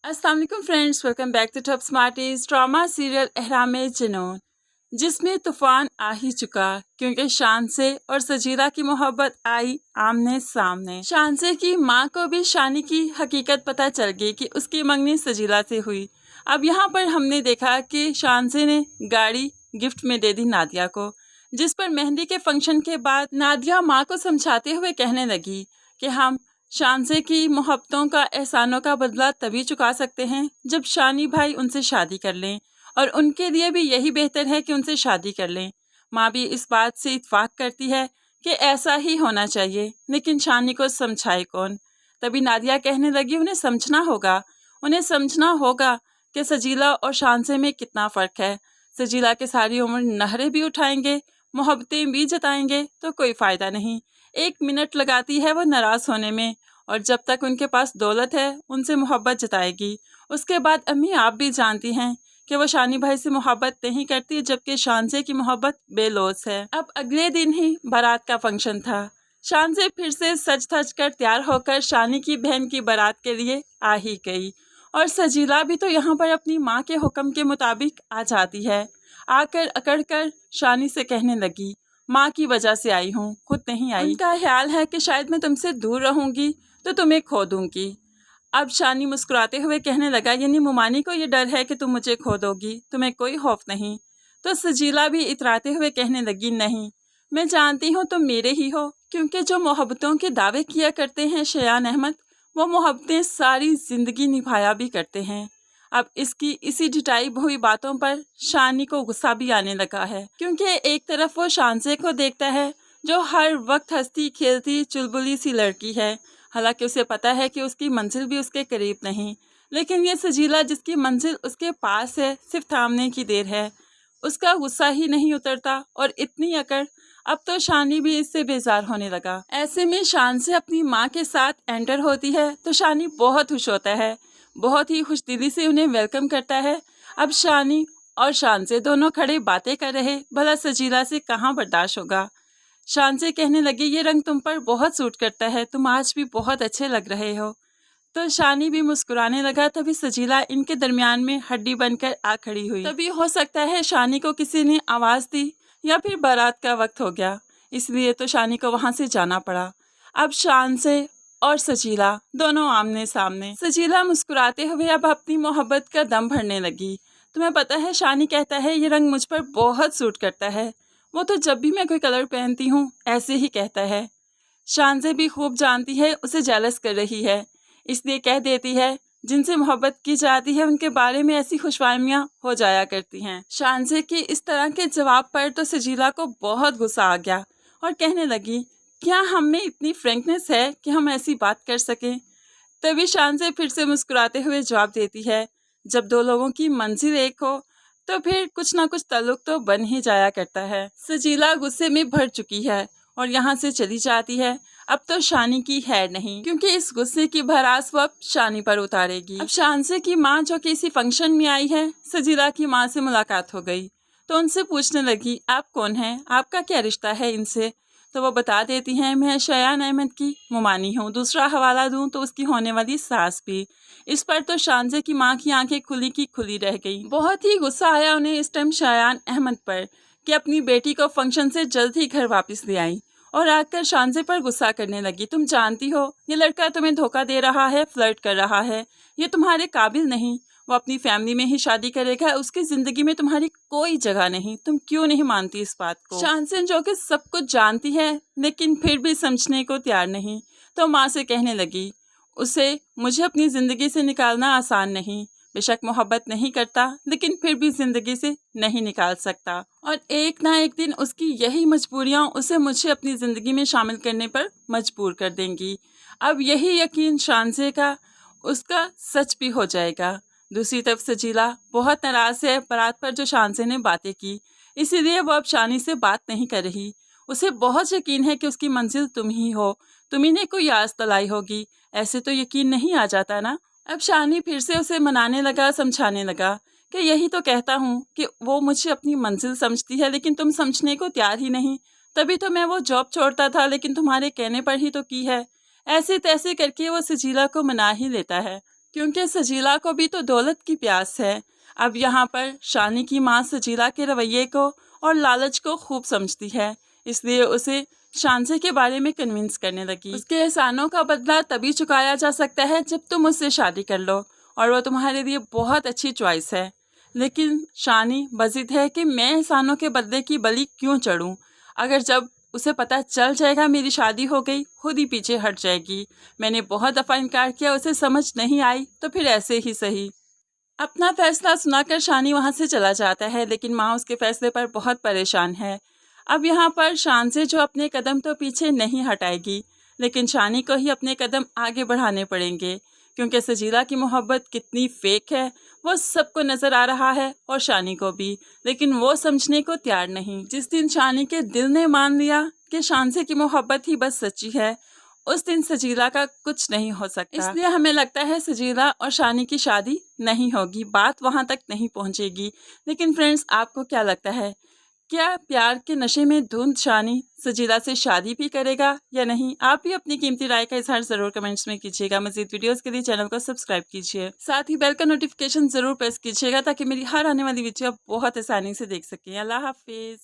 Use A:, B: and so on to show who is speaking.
A: अस्सलाम वालेकुम friends, welcome back to Top Smarties. Drama serial Ehraame Junoon, जिसमें तूफान आ ही चुका क्योंकि शानसे और सजीला की मोहब्बत आई आमने सामने। शानसे की माँ को भी शानी की हकीकत पता चल गई कि उसकी मंगनी सजीला से हुई। अब यहाँ पर हमने देखा कि शानसे ने गाड़ी गिफ्ट में दे दी नादिया को, जिस पर मेहंदी के फंक्शन के बाद नादिया माँ को समझाते हुए कहने लगी कि हम शानसे की मोहब्बतों का एहसानों का बदला तभी चुका सकते हैं जब शानी भाई उनसे शादी कर लें, और उनके लिए भी यही बेहतर है कि उनसे शादी कर लें। माँ भी इस बात से इत्फाक करती है कि ऐसा ही होना चाहिए, लेकिन शानी को समझाए कौन। तभी नादिया कहने लगी उन्हें समझना होगा कि सजीला और शानसे में कितना फ़र्क है। सजीला के सारी उम्र नहरें भी उठाएंगे, मोहब्बतें भी जताएंगे तो कोई फ़ायदा नहीं। 1 मिनट लगाती है वो नाराज़ होने में, और जब तक उनके पास दौलत है उनसे मोहब्बत जताएगी। उसके बाद अम्मी आप भी जानती हैं कि वो शानी भाई से मोहब्बत नहीं करती, जबकि शानसे की मोहब्बत बेलौस है। अब अगले दिन ही बारात का फंक्शन था। शानसे फिर से सज धज कर तैयार होकर शानी की बहन की बारात के लिए आ ही गई, और सजीला भी तो यहाँ पर अपनी माँ के हुक्म के मुताबिक आ जाती है। आकर अकड़ कर शानी से कहने लगी, माँ की वजह से आई हूँ, खुद नहीं आई। उनका ख्याल है कि शायद मैं तुमसे दूर रहूंगी तो तुम्हें खो दूंगी। अब शानी मुस्कुराते हुए कहने लगा, यानी मुमानी को ये डर है कि तुम मुझे खो दोगी, तुम्हें कोई खौफ नहीं। तो सजीला भी इतराते हुए कहने लगी, नहीं, मैं जानती हूँ तुम मेरे ही हो, क्योंकि जो मोहब्बतों के दावे किया करते हैं शयान अहमद, वो मोहब्बतें सारी जिंदगी निभाया भी करते हैं। अब इसकी इसी ढिठाई हुई बातों पर शानी को गुस्सा भी आने लगा है, क्योंकि एक तरफ वो शानसे को देखता है जो हर वक्त हंसती खेलती चुलबुली सी लड़की है। हालांकि उसे पता है कि उसकी मंजिल भी उसके करीब नहीं, लेकिन ये सजीला जिसकी मंजिल उसके पास है, सिर्फ थामने की देर है। उसका गुस्सा ही नहीं उतरता, और इतनी अकड़। अब तो शानी भी इससे बेजार होने लगा। ऐसे में शान से अपनी माँ के साथ एंटर होती है तो शानी बहुत खुश होता है, बहुत ही खुशदिली से उन्हें वेलकम करता है। अब शानी और शान से दोनों खड़े बातें कर रहे, भला सजीला से कहाँ बर्दाश्त होगा। शान से कहने लगे, ये रंग तुम पर बहुत सूट करता है, तुम आज भी बहुत अच्छे लग रहे हो। तो शानी भी मुस्कुराने लगा। तभी सजीला इनके दरमियान में हड्डी बनकर आ खड़ी हुई। तभी हो सकता है शानी को किसी ने आवाज़ दी, या फिर बारात का वक्त हो गया, इसलिए तो शानी को वहाँ से जाना पड़ा। अब शान से और सजीला दोनों आमने सामने। सजीला मुस्कुराते हुए अब अपनी मोहब्बत का दम भरने लगी। तुम्हें पता है, शानी कहता है ये रंग मुझ पर बहुत सूट करता है। वो तो जब भी मैं कोई कलर पहनती हूँ ऐसे ही कहता है। शान से भी खूब जानती है उसे जेलस कर रही है, इसलिए कह देती है जिनसे मोहब्बत की जाती है उनके बारे में ऐसी खुशफहमियाँ हो जाया करती हैं। शानसे के इस तरह के जवाब पर तो सजीला को बहुत गुस्सा आ गया, और कहने लगी, क्या हम में इतनी फ्रैंकनेस है कि हम ऐसी बात कर सकें। तभी शानसे फिर से मुस्कुराते हुए जवाब देती है, जब दो लोगों की मंजिल एक हो तो फिर कुछ ना कुछ ताल्लुक तो बन ही जाया करता है। सजीला गुस्से में भर चुकी है और यहाँ से चली जाती है। अब तो शानी की है नहीं, क्योंकि इस गुस्से की भड़ास वो अब शानी पर उतारेगी। अब शानसे की माँ जो कि इसी फंक्शन में आई है, सजीला की माँ से मुलाकात हो गई तो उनसे पूछने लगी, आप कौन हैं, आपका क्या रिश्ता है इनसे। तो वो बता देती हैं, मैं शयान अहमद की मुमानी हूँ। दूसरा हवाला दूँ तो उसकी होने वाली सास भी। इस पर तो शानसे की माँ की आंखें खुली की खुली रह गई। बहुत ही गुस्सा आया उन्हें इस टाइम शयान अहमद पर कि अपनी बेटी को फंक्शन से जल्द ही घर वापस ले आई, और आकर शानसे पर गुस्सा करने लगी। तुम जानती हो ये लड़का तुम्हें धोखा दे रहा है, फ्लर्ट कर रहा है, ये तुम्हारे काबिल नहीं। वो अपनी फैमिली में ही शादी करेगा, उसकी जिंदगी में तुम्हारी कोई जगह नहीं। तुम क्यों नहीं मानती इस बात को। शानसे जो कि सब कुछ जानती है लेकिन फिर भी समझने को तैयार नहीं, तो माँ से कहने लगी, उसे मुझे अपनी ज़िंदगी से निकालना आसान नहीं। बेशक मोहब्बत नहीं करता, लेकिन फिर भी ज़िंदगी से नहीं निकाल सकता, और एक ना एक दिन उसकी यही मजबूरियाँ उसे मुझे अपनी ज़िंदगी में शामिल करने पर मजबूर कर देंगी। अब यही यकीन शानसे का उसका सच भी हो जाएगा। दूसरी तरफ सजीला बहुत नाराज़ है बारात पर जो शानसे ने बातें की, इसीलिए वो अब शानी से बात नहीं कर रही। उसे बहुत यकीन है कि उसकी मंजिल तुम ही हो, तुम्ही ने कोई आस तलाई होगी, ऐसे तो यकीन नहीं आ जाता ना। अब शानी फिर से उसे मनाने लगा, समझाने लगा कि यही तो कहता हूँ कि वो मुझे अपनी मंजिल समझती है, लेकिन तुम समझने को तैयार ही नहीं। तभी तो मैं वो जॉब छोड़ता था, लेकिन तुम्हारे कहने पर ही तो की है। ऐसे तैसे करके वो सजीला को मना ही लेता है। क्योंकि सजीला को भी तो दौलत की प्यास है। अब यहाँ पर शानी की माँ सजीला के रवैये को और लालच को खूब समझती है, इसलिए उसे शानसे के बारे में कन्विंस करने लगी। उसके एहसानों का बदला तभी चुकाया जा सकता है जब तुम उससे शादी कर लो, और वो तुम्हारे लिए बहुत अच्छी चॉइस है। लेकिन शानी बजिद है कि मैं एहसानों के बदले की बलि क्यों चढ़ूं? अगर जब उसे पता चल जाएगा मेरी शादी हो गई, खुद ही पीछे हट जाएगी। मैंने बहुत दफ़ा इनकार किया, उसे समझ नहीं आई, तो फिर ऐसे ही सही। अपना फैसला सुनाकर शानी वहाँ से चला जाता है, लेकिन माँ उसके फैसले पर बहुत परेशान है। अब यहाँ पर शान से जो अपने कदम तो पीछे नहीं हटाएगी, लेकिन शानी को ही अपने कदम आगे बढ़ाने पड़ेंगे, क्योंकि सजीला की मोहब्बत कितनी फेक है वो सबको नज़र आ रहा है, और शानी को भी, लेकिन वो समझने को तैयार नहीं। जिस दिन शानी के दिल ने मान लिया कि शानसे की मोहब्बत ही बस सच्ची है, उस दिन सजीला का कुछ नहीं हो सकता। इसलिए हमें लगता है सजीला और शानी की शादी नहीं होगी, बात वहां तक नहीं पहुंचेगी। लेकिन फ्रेंड्स, आपको क्या लगता है, क्या प्यार के नशे में धुंध शानी सजीला से शादी भी करेगा या नहीं? आप भी अपनी कीमती राय का इजहार जरूर कमेंट्स में कीजिएगा। मज़ीद वीडियोस के लिए चैनल को सब्सक्राइब कीजिए, साथ ही बेल का नोटिफिकेशन जरूर प्रेस कीजिएगा ताकि मेरी हर आने वाली वीडियो आप बहुत आसानी से देख सकें। अल्लाह हाफिज।